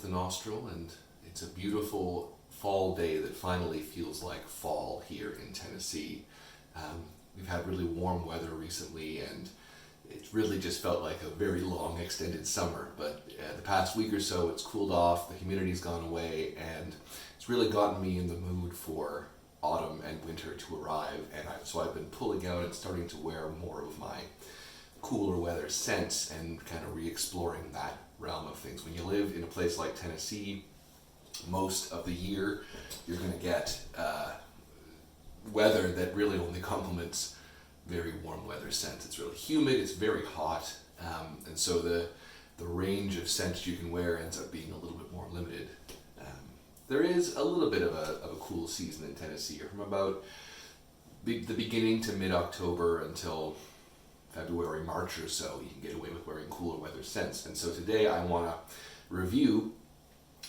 the Nostril, and it's a beautiful fall day that finally feels like fall here in Tennessee. We've had really warm weather recently, and it really just felt like a very long extended summer, but the past week or so it's cooled off, the humidity's gone away, and it's really gotten me in the mood for autumn and winter to arrive, and so I've been pulling out and starting to wear more of my cooler weather scents and kind of re-exploring that realm of things. When you live in a place like Tennessee, most of the year you're going to get weather that really only complements very warm weather scents. It's really humid, it's very hot, and so the range of scents you can wear ends up being a little bit more limited. There is a little bit of a cool season in Tennessee from about the beginning to mid-October until February, March or so. You can get away with wearing cooler weather scents. And so today I want to review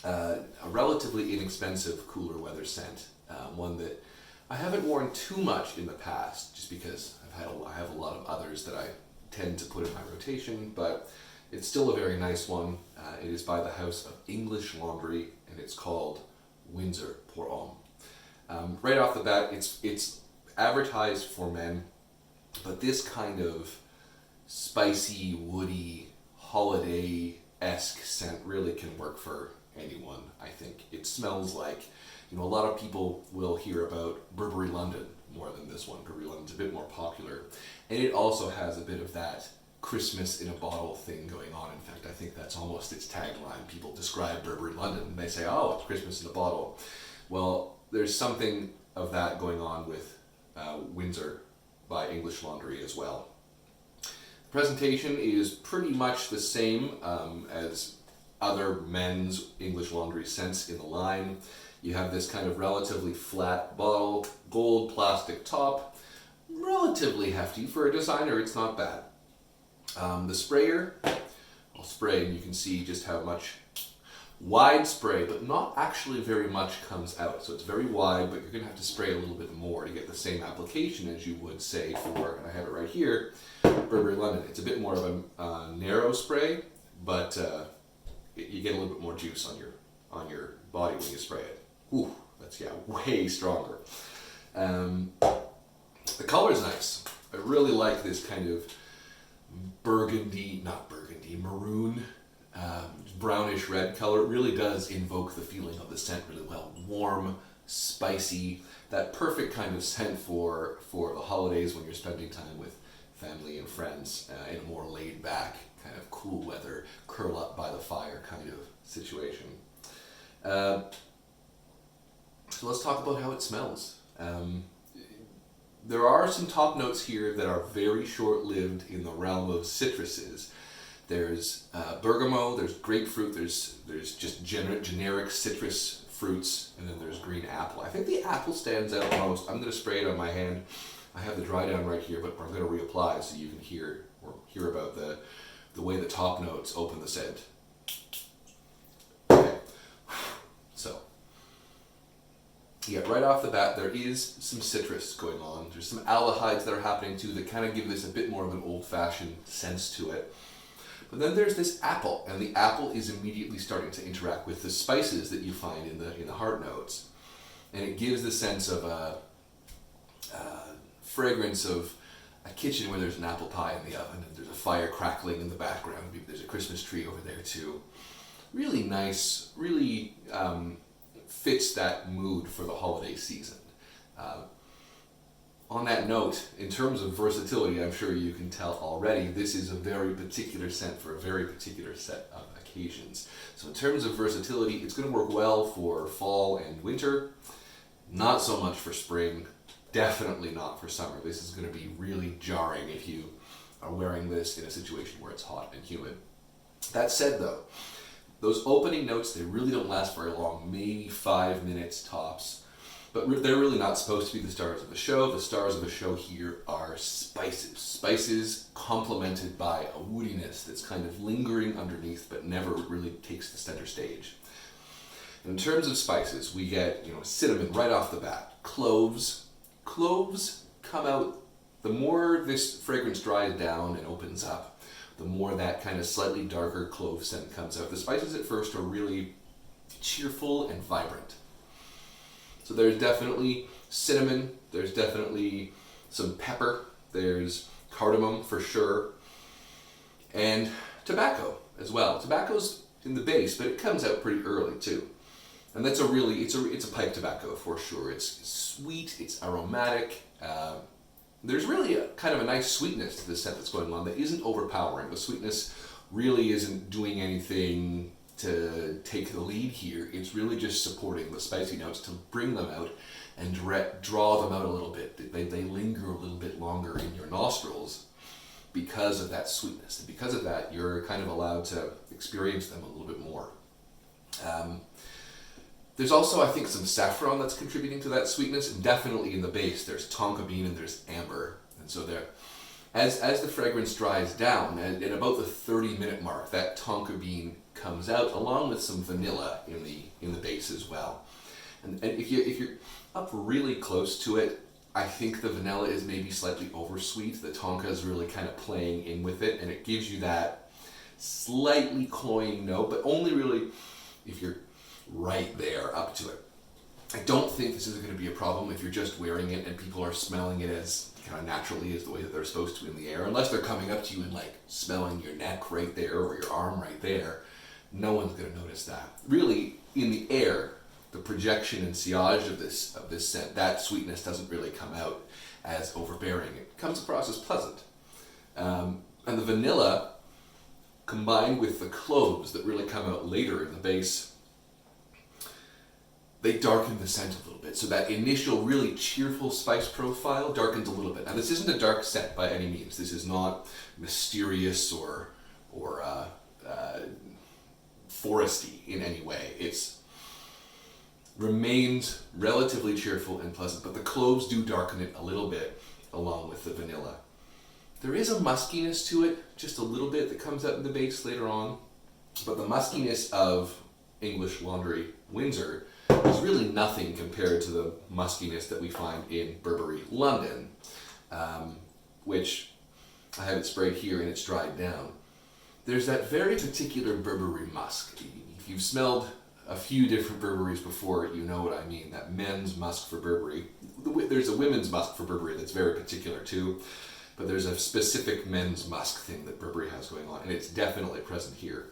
a relatively inexpensive cooler weather scent, one that I haven't worn too much in the past just because I have a lot of others that I tend to put in my rotation, but it's still a very nice one. It is by the house of English Laundry, and it's called Windsor pour Homme. Right off the bat, it's advertised for men, but this kind of spicy, woody, holiday-esque scent really can work for anyone, I think. It smells like, a lot of people will hear about Burberry London more than this one. Burberry London's a bit more popular, and it also has a bit of that Christmas in a bottle thing going on. In fact, I think that's almost its tagline. People describe Burberry London and they say, oh, it's Christmas in a bottle. Well, there's something of that going on with Windsor by English Laundry as well. The presentation is pretty much the same as other men's English Laundry scents in the line. You have this kind of relatively flat bottle, gold plastic top, relatively hefty. For a designer, it's not bad. The sprayer, I'll spray and you can see just how much wide spray, but not actually very much comes out. So it's very wide, but you're going to have to spray a little bit more to get the same application as you would say for, and I have it right here, Burberry London. It's a bit more of a narrow spray, but you get a little bit more juice on your body when you spray it. Ooh, that's way stronger. The color's nice. I really like this kind of maroon, brownish red color. It really does invoke the feeling of the scent really well. Warm, spicy, that perfect kind of scent for the holidays when you're spending time with family and friends in a more laid back, kind of cool weather, curl up by the fire kind of situation. So let's talk about how it smells. There are some top notes here that are very short-lived in the realm of citruses. There's bergamot, there's grapefruit, there's just generic citrus fruits, and then there's green apple. I think the apple stands out most. I'm going to spray it on my hand. I have the dry down right here, but I'm going to reapply so you can hear about the way the top notes open the scent. Okay, so yeah, right off the bat, there is some citrus going on. There's some aldehydes that are happening too that kind of give this a bit more of an old-fashioned sense to it. But then there's this apple, and the apple is immediately starting to interact with the spices that you find in the heart notes, and it gives the sense of a fragrance of a kitchen where there's an apple pie in the oven, and there's a fire crackling in the background. Maybe there's a Christmas tree over there too. Really nice, really fits that mood for the holiday season. On that note, in terms of versatility, I'm sure you can tell already, this is a very particular scent for a very particular set of occasions. So in terms of versatility, it's going to work well for fall and winter, not so much for spring, definitely not for summer. This is going to be really jarring if you are wearing this in a situation where it's hot and humid. That said though, those opening notes, they really don't last very long, maybe 5 minutes tops. But they're really not supposed to be the stars of the show. The stars of the show here are spices. Spices complemented by a woodiness that's kind of lingering underneath but never really takes the center stage. In terms of spices, we get cinnamon right off the bat. Cloves. Cloves come out, the more this fragrance dries down and opens up, the more that kind of slightly darker clove scent comes out. The spices at first are really cheerful and vibrant. So there's definitely cinnamon, there's definitely some pepper, there's cardamom for sure, and tobacco as well. Tobacco's in the base, but it comes out pretty early too. And that's it's a pipe tobacco for sure. It's sweet, it's aromatic. There's really kind of a nice sweetness to the scent that's going on that isn't overpowering. The sweetness really isn't doing anything to take the lead here. It's really just supporting the spicy notes to bring them out and draw them out a little bit. They linger a little bit longer in your nostrils because of that sweetness. And because of that, you're kind of allowed to experience them a little bit more. There's also, I think, some saffron that's contributing to that sweetness, and definitely in the base there's tonka bean and there's amber. And so there, as the fragrance dries down, and at about the 30-minute mark, that tonka bean comes out along with some vanilla in the base as well. And if you're up really close to it, I think the vanilla is maybe slightly oversweet. The tonka is really kind of playing in with it, and it gives you that slightly cloying note, but only really if you're right there up to it. I don't think this is going to be a problem if you're just wearing it and people are smelling it as kind of naturally as the way that they're supposed to in the air, unless they're coming up to you and like smelling your neck right there or your arm right there. No one's going to notice that. Really, in the air, the projection and sillage of this scent, that sweetness doesn't really come out as overbearing. It comes across as pleasant. And the vanilla, combined with the cloves that really come out later in the base, they darken the scent a little bit. So that initial really cheerful spice profile darkens a little bit. Now this isn't a dark scent by any means. This is not mysterious or foresty in any way. It's remains relatively cheerful and pleasant, but the cloves do darken it a little bit along with the vanilla. There is a muskiness to it, just a little bit, that comes out in the base later on, but the muskiness of English Laundry Windsor is really nothing compared to the muskiness that we find in Burberry London, which I have it sprayed here and it's dried down. There's that very particular Burberry musk. If you've smelled a few different Burberrys before, you know what I mean, that men's musk for Burberry. There's a women's musk for Burberry that's very particular too, but there's a specific men's musk thing that Burberry has going on, and it's definitely present here.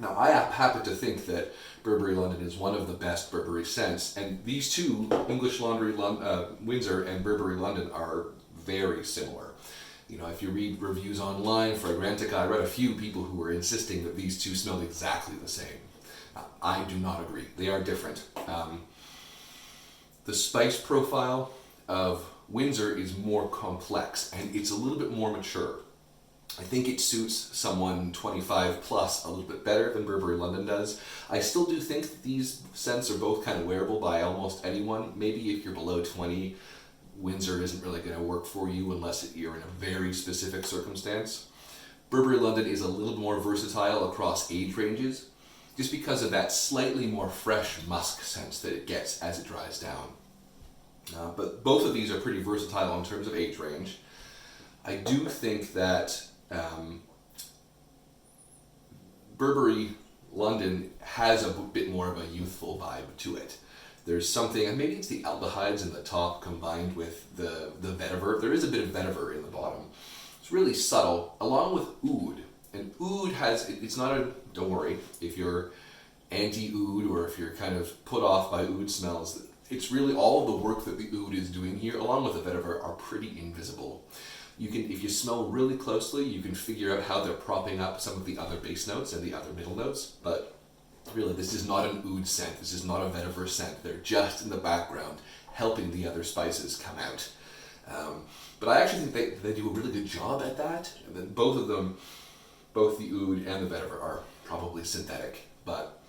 Now, I happen to think that Burberry London is one of the best Burberry scents, and these two, English Laundry Windsor and Burberry London, are very similar. You know, if you read reviews online, Fragrantica, I read a few people who were insisting that these two smelled exactly the same. I do not agree. They are different. The spice profile of Windsor is more complex, and it's a little bit more mature. I think it suits someone 25 plus a little bit better than Burberry London does. I still do think that these scents are both kind of wearable by almost anyone. Maybe if you're below 20, Windsor isn't really going to work for you unless you're in a very specific circumstance. Burberry London is a little more versatile across age ranges, just because of that slightly more fresh musk sense that it gets as it dries down. But both of these are pretty versatile in terms of age range. I do think that Burberry London has a bit more of a youthful vibe to it. There's something, and maybe it's the aldehydes in the top combined with the vetiver. There is a bit of vetiver in the bottom. It's really subtle, along with oud. And oud it's not a, don't worry, if you're anti-oud or if you're kind of put off by oud smells, it's really all of the work that the oud is doing here, along with the vetiver, are pretty invisible. You can, if you smell really closely, you can figure out how they're propping up some of the other base notes and the other middle notes, but really this is not an oud scent, this is not a vetiver scent. They're just in the background helping the other spices come out. But I actually think they do a really good job at that. And then both of them, both the oud and the vetiver, are probably synthetic, but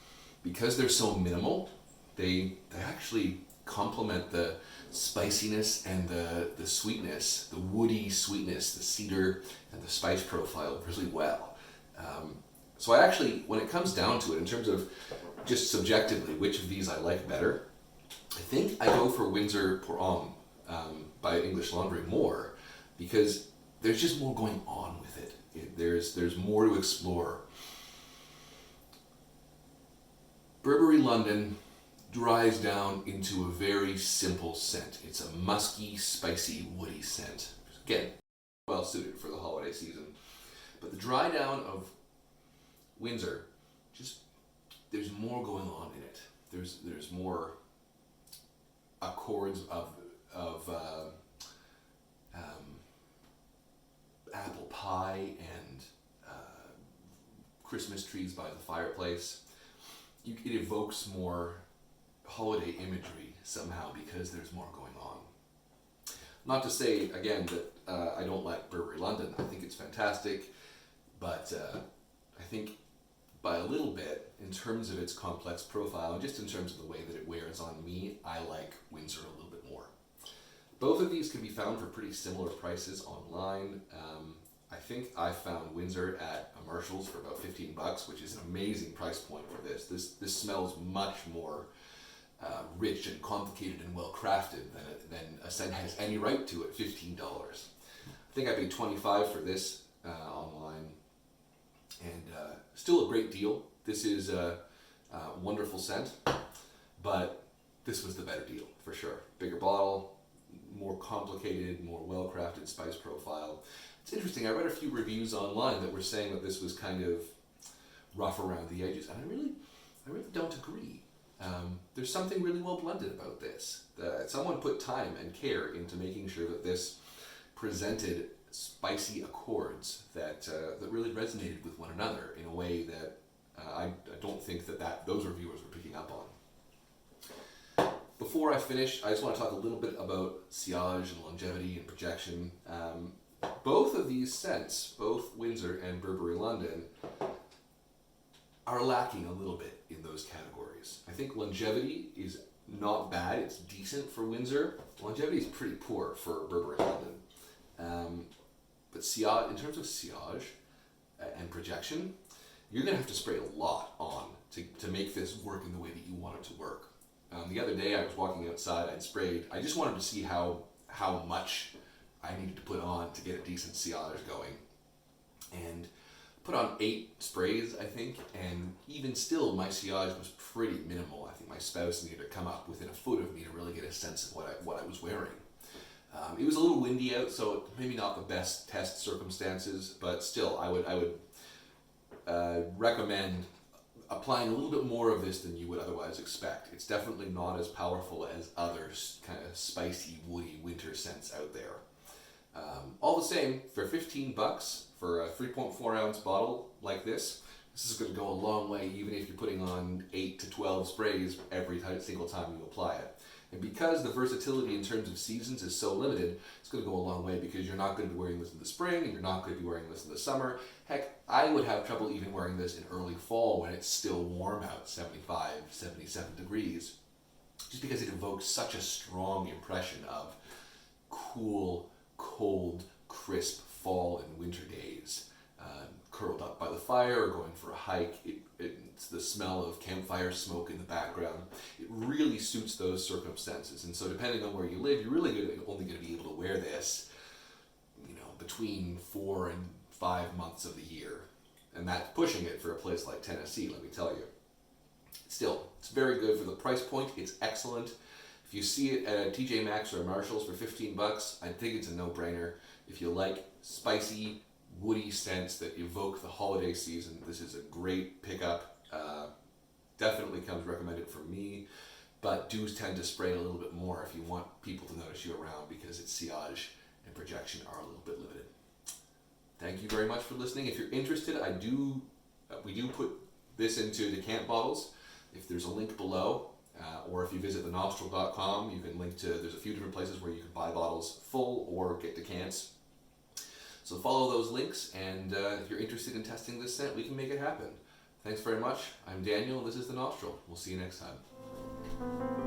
because they're so minimal, they actually complement the spiciness and the sweetness, the woody sweetness, the cedar and the spice profile really well. So I actually, when it comes down to it, in terms of just subjectively which of these I like better, I think I go for Windsor Pour Homme by English Laundry more, because there's just more going on with it. There's more to explore. Burberry London dries down into a very simple scent. It's a musky, spicy, woody scent. Again, well suited for the holiday season. But the dry down of Windsor, just there's more going on in it. There's more accords of apple pie and Christmas trees by the fireplace. It evokes more holiday imagery somehow because there's more going on. Not to say, again, that I don't like Burberry London. I think it's fantastic, but I think by a little bit, in terms of its complex profile, and just in terms of the way that it wears on me, I like Windsor a little bit more. Both of these can be found for pretty similar prices online. I think I found Windsor at a Marshall's for about $15, which is an amazing price point for this. This smells much more rich and complicated and well crafted than a scent has any right to at $15. I think I paid $25 for this online, and still a great deal. This is a wonderful scent, but this was the better deal for sure. Bigger bottle, more complicated, more well crafted spice profile. It's interesting, I read a few reviews online that were saying that this was kind of rough around the edges, and I really don't agree. There's something really well blended about this. Someone put time and care into making sure that this presented spicy accords that really resonated with one another in a way that I don't think that those reviewers were picking up on. Before I finish, I just want to talk a little bit about sillage and longevity and projection. Both of these scents, both Windsor and Burberry London, are lacking a little bit in those categories. I think longevity is not bad, it's decent for Windsor. Longevity is pretty poor for Burberry London. But sillage, in terms of sillage and projection, you're going to have to spray a lot on to make this work in the way that you want it to work. The other day I was walking outside, I just wanted to see how much I needed to put on to get a decent sillage going. And put on 8 sprays, I think, and even still my sillage was pretty minimal. I think my spouse needed to come up within a foot of me to really get a sense of what I was wearing. It was a little windy out, so maybe not the best test circumstances, but still I would recommend applying a little bit more of this than you would otherwise expect. It's definitely not as powerful as other kind of spicy, woody winter scents out there. All the same, for $15 for a 3.4 ounce bottle like this is going to go a long way, even if you're putting on 8 to 12 sprays every single time you apply it. And because the versatility in terms of seasons is so limited, it's going to go a long way because you're not going to be wearing this in the spring and you're not going to be wearing this in the summer. Heck, I would have trouble even wearing this in early fall when it's still warm out, 75, 77 degrees, just because it evokes such a strong impression of cool, cold, crisp fall and winter days. Curled up by the fire or going for a hike, it's the smell of campfire smoke in the background. It really suits those circumstances, and so depending on where you live, you're really only going to be able to wear this, between 4 and 5 months of the year, and that's pushing it for a place like Tennessee, let me tell you. Still, it's very good for the price point. It's excellent. If you see it at a TJ Maxx or a Marshall's for $15, I think it's a no-brainer. If you like spicy, woody scents that evoke the holiday season, this is a great pickup. Definitely comes recommended from me, but do tend to spray a little bit more if you want people to notice you around because its sillage and projection are a little bit limited. Thank you very much for listening. If you're interested, we do put this into decant bottles. If there's a link below, or if you visit the Nostril.com, you can link to, there's a few different places where you can buy bottles full or get decants. So follow those links, and if you're interested in testing this scent, we can make it happen. Thanks very much. I'm Daniel, this is the Nostril. We'll see you next time.